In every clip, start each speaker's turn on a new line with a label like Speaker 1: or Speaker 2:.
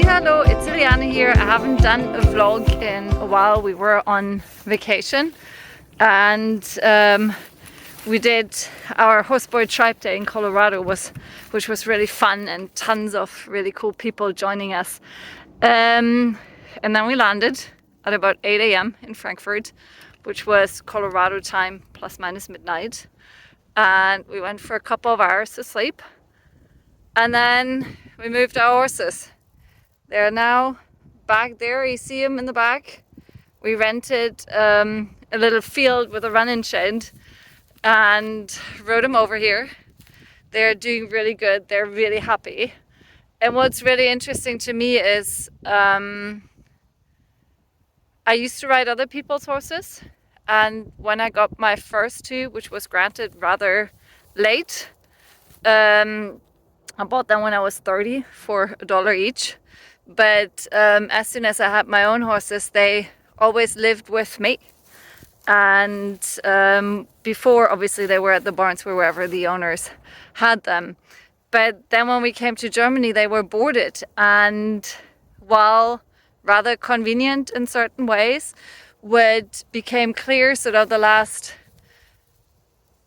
Speaker 1: Hello, it's Iliana here. I haven't done a vlog in a while. We were on vacation and we did our horseboard tribe day in Colorado, which was really fun and tons of really cool people joining us. And then we landed at about 8 a.m. in Frankfurt, which was Colorado time plus minus midnight. And we went for a couple of hours to sleep. And then we moved our horses. They're now back there. You see them in the back. We rented a little field with a run-in shed and rode them over here. They're doing really good. They're really happy. And what's really interesting to me is I used to ride other people's horses. And when I got my first two, which was granted rather late, I bought them when I was 30 for $1 each. But as soon as I had my own horses, they always lived with me. And before, obviously, they were at the barns wherever the owners had them. But then when we came to Germany, they were boarded. And while rather convenient in certain ways, what became clear sort of the last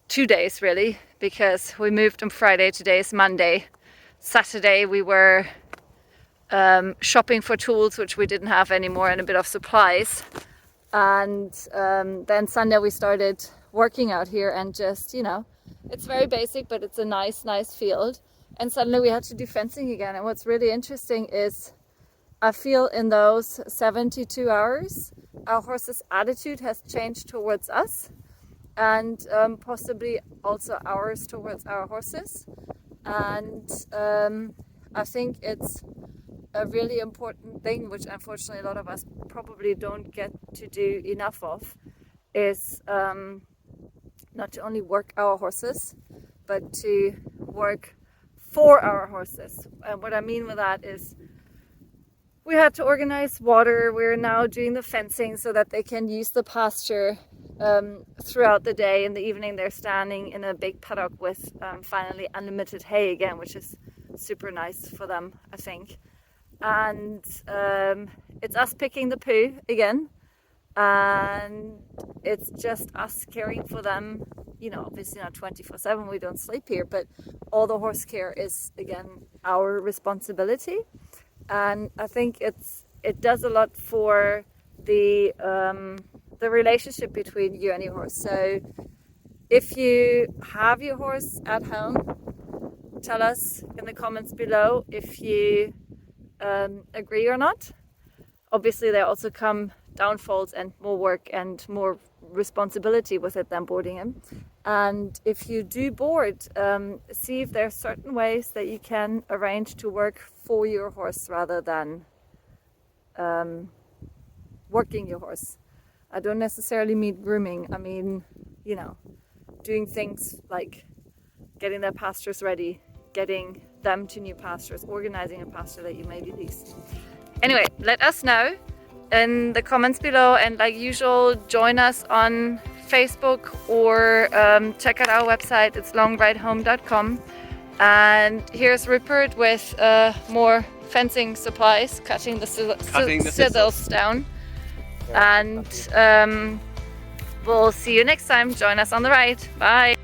Speaker 1: 2 days, really, because we moved on Friday, today is Monday. Saturday, we were shopping for tools, which we didn't have anymore, and a bit of supplies. And then Sunday we started working out here, and just, you know, it's very basic, but it's a nice field. And suddenly we had to do fencing again. And what's really interesting is I feel in those 72 hours, our horse's attitude has changed towards us, and possibly also ours towards our horses. And I think it's a really important thing, which unfortunately a lot of us probably don't get to do enough of, is not to only work our horses, but to work for our horses. And what I mean with that is we had to organize water. We're now doing the fencing so that they can use the pasture throughout the day. In the evening they're standing in a big paddock with finally unlimited hay again, which is super nice for them, I think. And it's us picking the poo again, and it's just us caring for them, you know, obviously not 24/7, we don't sleep here, but all the horse care is again our responsibility. And I think it does a lot for the relationship between you and your horse. So if you have your horse at home, tell us in the comments below if you agree or not. Obviously there also come downfalls and more work and more responsibility with it than boarding him. And if you do board, see if there are certain ways that you can arrange to work for your horse rather than working your horse. I don't necessarily mean grooming. I mean, you know, doing things like getting their pastures ready, getting them to new pastures, organizing a pasture that you maybe lease. Anyway, let us know in the comments below, and like usual, join us on Facebook or check out our website. It's longridehome.com. And here's Rupert with more fencing supplies, cutting the chisels down. And we'll see you next time. Join us on the ride. Bye.